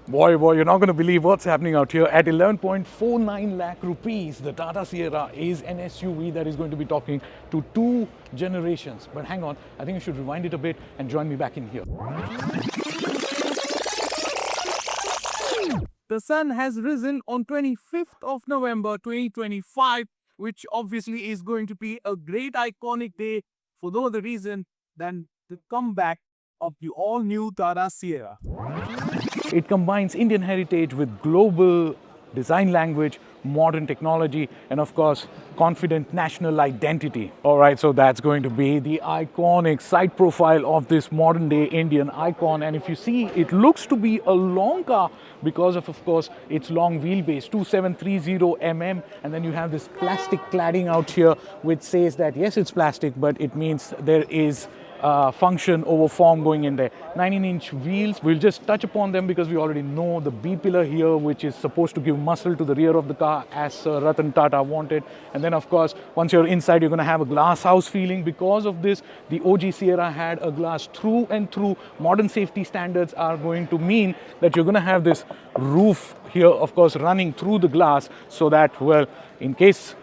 Boy, you're not going to believe what's happening out here. At 11.49 lakh rupees, the Tata Sierra is an SUV that is going to be talking to two generations. But hang on, I think you should rewind it a bit and join me back in here. The sun has risen on 25th of November 2025, which obviously is going to be a great iconic day for no other reason than the comeback of the all-new Tata Sierra. It combines Indian heritage with global design language, modern technology, and of course, confident national identity. All right, so that's going to be the iconic side profile of this modern day Indian icon. And if you see, it looks to be a long car because of course, its long wheelbase, 2730 mm. And then you have this plastic cladding out here, which says that yes, it's plastic, but it means there is function over form going in there. 19-inch wheels, we'll just touch upon them because we already know the B pillar here, which is supposed to give muscle to the rear of the car as Ratan Tata wanted. And then of course, once you're inside, you're going to have a glass house feeling. Because of this, the OG Sierra had a glass through and through. Modern safety standards are going to mean that you're going to have this roof here, of course, running through the glass so that, well, in case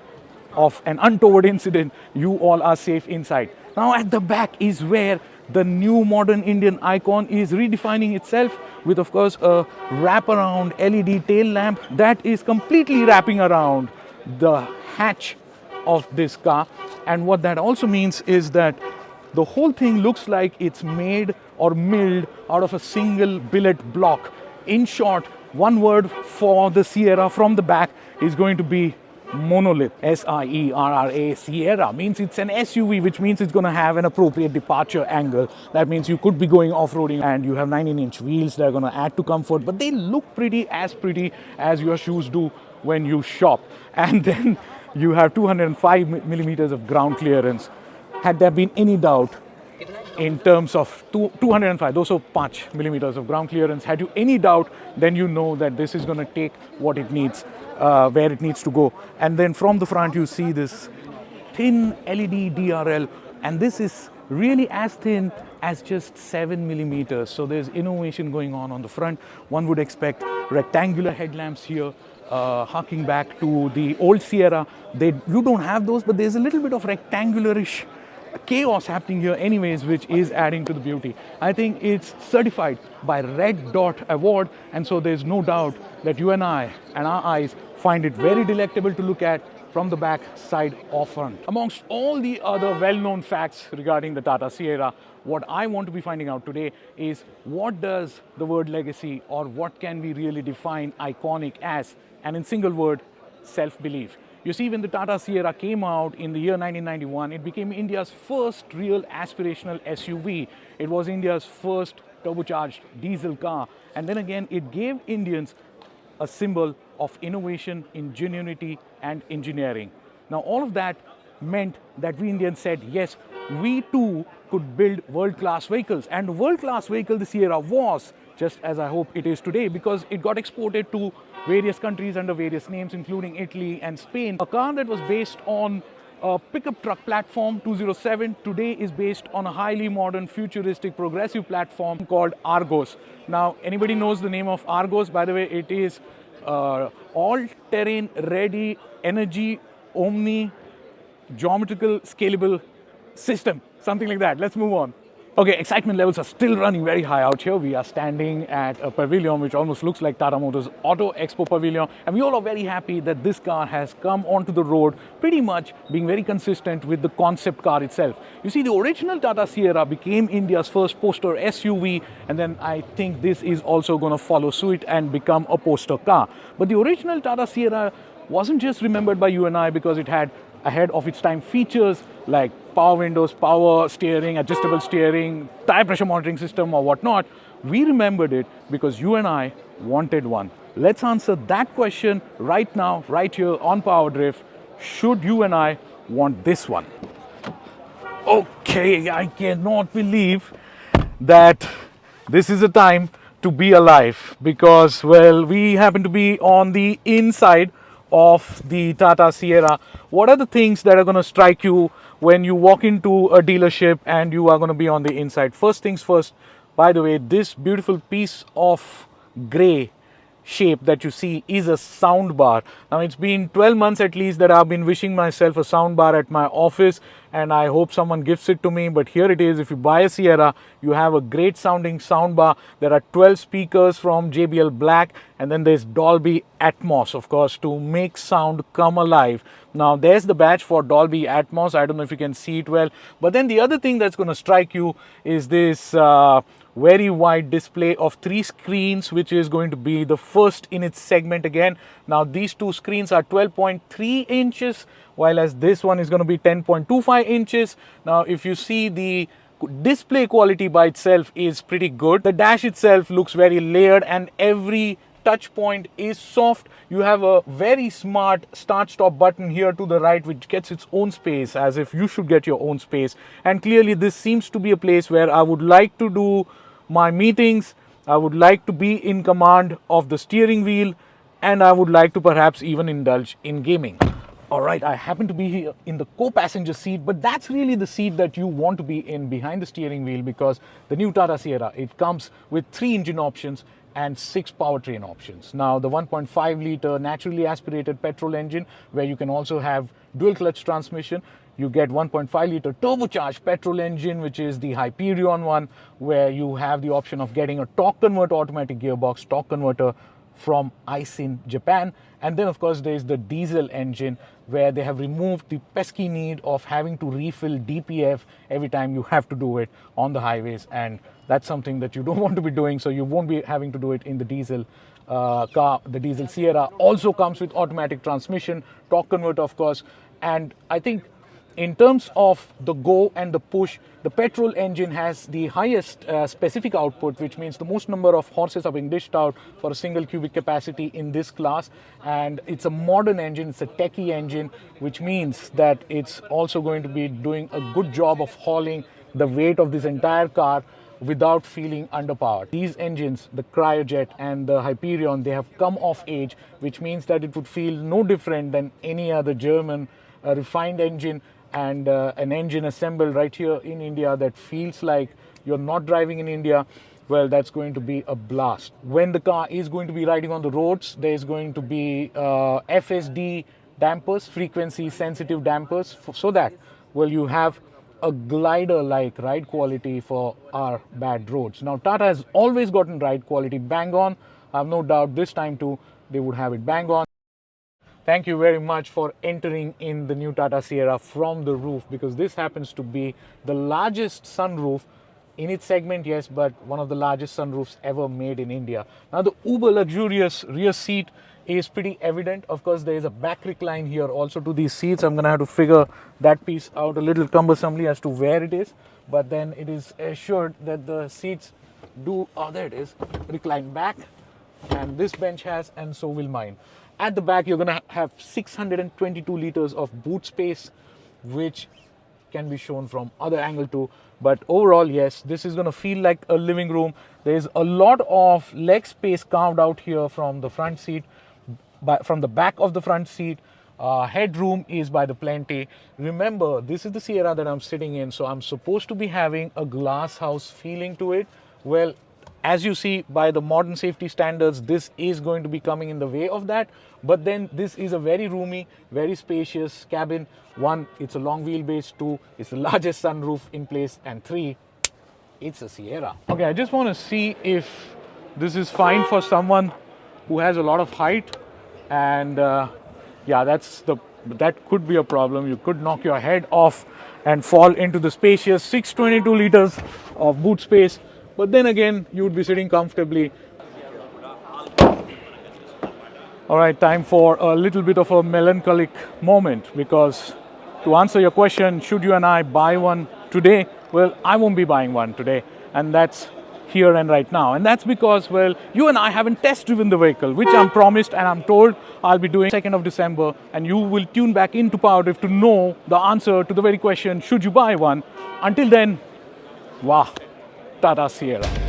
of an untoward incident, you all are safe inside. Now at the back is where the new modern Indian icon is redefining itself with, of course, a wraparound LED tail lamp that is completely wrapping around the hatch of this car. And what that also means is that the whole thing looks like it's made or milled out of a single billet block. In short, one word for the Sierra from the back is going to be monolith. S-I-E-R-R-A, Sierra means it's an SUV, which means it's going to have an appropriate departure angle. That means you could be going off-roading, and you have 19-inch wheels that are going to add to comfort, but they look pretty as your shoes do when you shop. And then you have 205 millimeters of ground clearance. Had there been any doubt in terms of 205, those are 5 millimeters of ground clearance, had you any doubt, then you know that this is going to take what it needs, where it needs to go. And then from the front, you see this thin LED DRL, and this is really as thin as just 7 millimeters. So there's innovation going on the front. One would expect rectangular headlamps here, harking back to the old Sierra. You don't have those, but there's a little bit of rectangularish chaos happening here anyways, which is adding to the beauty. I think it's certified by Red Dot Award, and so there's no doubt that you and I and our eyes find it very delectable to look at from the back, side or front. Amongst all the other well-known facts regarding the Tata Sierra, what I want to be finding out today is what does the word legacy, or what can we really define iconic as? And in single word, self-belief. You see, when the Tata Sierra came out in the year 1991, it became India's first real aspirational SUV. It was India's first turbocharged diesel car. And then again, it gave Indians a symbol of innovation, ingenuity, and engineering. Now, all of that meant that we Indians said, yes, we too could build world-class vehicles. And the world-class vehicle the Sierra was, just as I hope it is today, because it got exported to various countries under various names, including Italy and Spain. A car that was based on a pickup truck platform, 207, today is based on a highly modern, futuristic, progressive platform called Argos. Now, anybody knows the name of Argos? By the way, it is all-terrain ready energy omni geometrical scalable system, something like that. Let's move on. Okay, excitement levels are still running very high out here. We are standing at a pavilion which almost looks like Tata Motors Auto Expo Pavilion, and we all are very happy that this car has come onto the road, pretty much being very consistent with the concept car itself. You see, the original Tata Sierra became India's first poster SUV, and then I think this is also going to follow suit and become a poster car. But the original Tata Sierra wasn't just remembered by you and I because it had ahead of its time features like power windows, power steering, adjustable steering, tire pressure monitoring system or whatnot. We remembered it because you and I wanted one. Let's answer that question right now, right here on PowerDrift. Should you and I want this one? Okay, I cannot believe that this is a time to be alive because, well, we happen to be on the inside of the Tata Sierra. What are the things that are going to strike you when you walk into a dealership and you are going to be on the inside? First things first, by the way, this beautiful piece of grey shape that you see is a sound bar. Now it's been 12 months at least that I've been wishing myself a sound bar at my office, and I hope someone gives it to me, but here it is. If you buy a Sierra, you have a great sounding sound bar. There are 12 speakers from JBL Black, and then there's Dolby Atmos, of course, to make sound come alive. Now there's the badge for Dolby Atmos. I don't know if you can see it well, but then the other thing that's going to strike you is this very wide display of 3 screens, which is going to be the first in its segment again. Now these 2 screens are 12.3 inches, while as this one is going to be 10.25 inches. Now if you see, the display quality by itself is pretty good. The dash itself looks very layered, and every touch point is soft. You have a very smart start stop button here to the right, which gets its own space, as if you should get your own space. And clearly this seems to be a place where I would like to do my meetings. I would like to be in command of the steering wheel, and I would like to perhaps even indulge in gaming. All right, I happen to be here in the co-passenger seat, but that's really the seat that you want to be in, behind the steering wheel, because the new Tata Sierra, it comes with 3 engine options and 6 powertrain options. Now the 1.5 liter naturally aspirated petrol engine, where you can also have dual clutch transmission. You get 1.5 liter turbocharged petrol engine, which is the Hyperion one, where you have the option of getting a torque converter automatic gearbox, torque converter from Aisin, Japan. And then of course there's the diesel engine, where they have removed the pesky need of having to refill DPF every time you have to do it on the highways, and that's something that you don't want to be doing, so you won't be having to do it in the diesel car. The diesel Sierra also comes with automatic transmission, torque converter of course, and I think in terms of the go and the push, the petrol engine has the highest specific output, which means the most number of horses are being dished out for a single cubic capacity in this class. And it's a modern engine, it's a techie engine, which means that it's also going to be doing a good job of hauling the weight of this entire car without feeling underpowered. These engines, the Cryojet and the Hyperion, they have come of age, which means that it would feel no different than any other German refined engine, and an engine assembled right here in India that feels like you're not driving in India. Well, that's going to be a blast. When the car is going to be riding on the roads, there's going to be FSD dampers, frequency sensitive dampers, so that, well, you have a glider-like ride quality for our bad roads. Now, Tata has always gotten ride quality bang on. I have no doubt this time too they would have it bang on. Thank you very much for entering in the new Tata Sierra from the roof, because this happens to be the largest sunroof in its segment, yes, but one of the largest sunroofs ever made in India. Now the uber luxurious rear seat is pretty evident. Of course, there is a back recline here also to these seats. I'm going to have to figure that piece out a little cumbersomely as to where it is, but then it is assured that the seats do, oh there it is, recline back, and this bench has, and so will mine. At the back, you're going to have 622 liters of boot space, which can be shown from other angle too. But overall, yes, this is going to feel like a living room. There's a lot of leg space carved out here from the front seat, from the back of the front seat. Headroom is by the plenty. Remember, this is the Sierra that I'm sitting in, so I'm supposed to be having a glass house feeling to it. Well, as you see, by the modern safety standards, this is going to be coming in the way of that. But then this is a very roomy, very spacious cabin. 1, it's a long wheelbase. 2, it's the largest sunroof in place. And 3, it's a Sierra. Okay, I just want to see if this is fine for someone who has a lot of height. And yeah, that could be a problem. You could knock your head off and fall into the spacious 622 liters of boot space. But then again, you would be sitting comfortably. All right, time for a little bit of a melancholic moment, because to answer your question, should you and I buy one today? Well, I won't be buying one today, and that's here and right now. And that's because, well, you and I haven't test driven the vehicle, which I'm promised and I'm told I'll be doing 2nd of December, and you will tune back into PowerDrift to know the answer to the very question, should you buy one? Until then, wow. Tata Sierra.